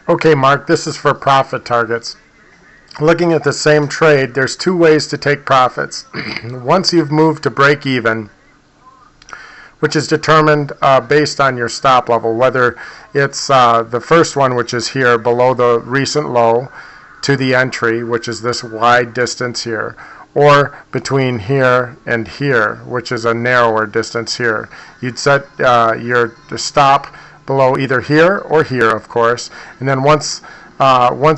Okay, Mark, this is for profit targets. Looking at the same trade, there's two ways to take profits. Once you've moved to break even, which is determined based on your stop level, whether it's the first one, which is here below the recent low, to the entry, which is this wide distance here, or between here and here, which is a narrower distance here. You'd set your stop below either here or here, of course, and then once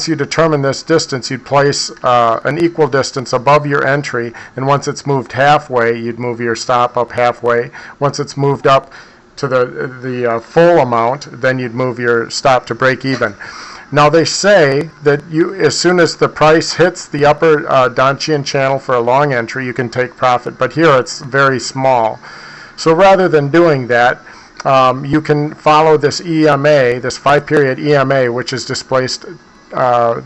you determine this distance, you'd place an equal distance above your entry, and once it's moved halfway, you'd move your stop up halfway. Once it's moved up to the full amount, then you'd move your stop to break even. Now they say that as soon as the price hits the upper Donchian channel for a long entry, you can take profit, but here it's very small. So rather than doing that, you can follow this EMA, this 5-period EMA, which is displaced 5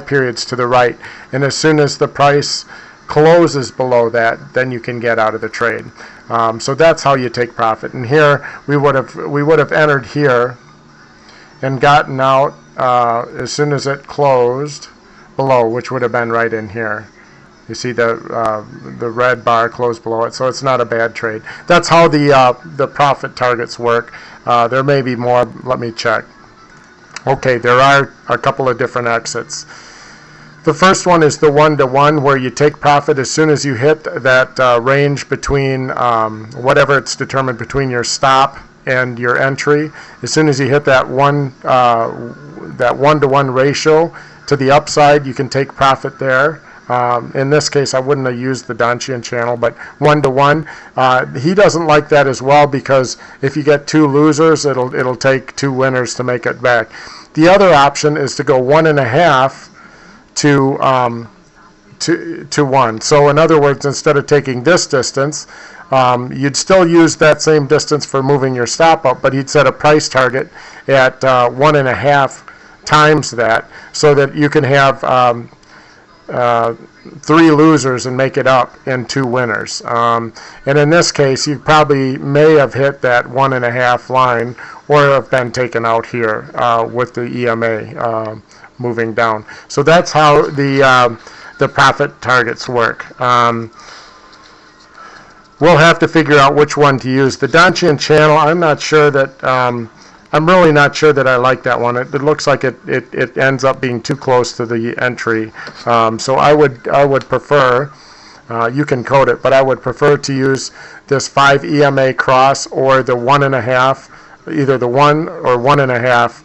periods to the right. And as soon as the price closes below that, then you can get out of the trade. So that's how you take profit. And here we would have entered here and gotten out as soon as it closed below, which would have been right in here. You see the red bar closed below it, so it's not a bad trade. That's how the profit targets work. There may be more. Let me check. Okay, there are a couple of different exits. The first one is the 1-to-1, where you take profit as soon as you hit that range between whatever it's determined between your stop and your entry. As soon as you hit that 1-to-1 ratio to the upside, you can take profit there. In this case, I wouldn't have used the Donchian channel, but 1-to-1. He doesn't like that as well, because if you get 2 losers, it'll take 2 winners to make it back. The other option is to go 1.5 to 1. So in other words, instead of taking this distance, you'd still use that same distance for moving your stop up, but he'd set a price target at 1.5 times that, so that you can have 3 losers and make it up in 2 winners. And in this case, you probably may have hit that 1.5 line, or have been taken out here with the EMA moving down. So that's how the profit targets work. We'll have to figure out which one to use. The Donchian channel, I'm not sure that I'm really not sure that I like that one. It looks like it ends up being too close to the entry. So I would prefer, you can code it, but I would prefer to use this 5 EMA cross, or the 1.5, either the 1 or 1.5,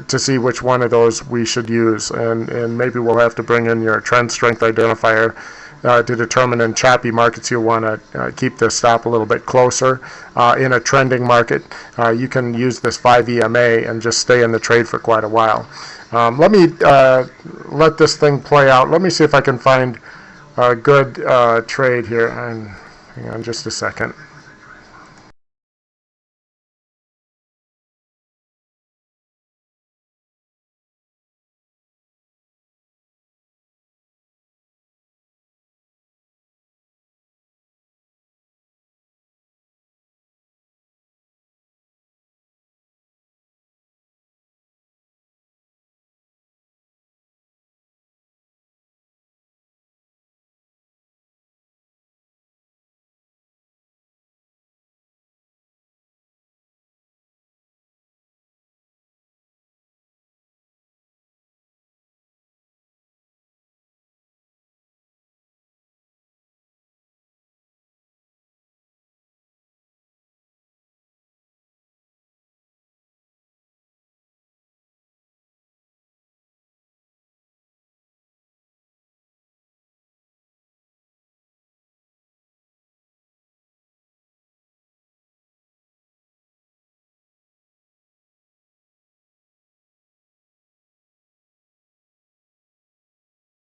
to see which one of those we should use. And maybe we'll have to bring in your trend strength identifier to determine in choppy markets you want to keep the stop a little bit closer. In a trending market, you can use this 5 EMA and just stay in the trade for quite a while. Let me let this thing play out. Let me see if I can find a good trade here. Hang on just a second.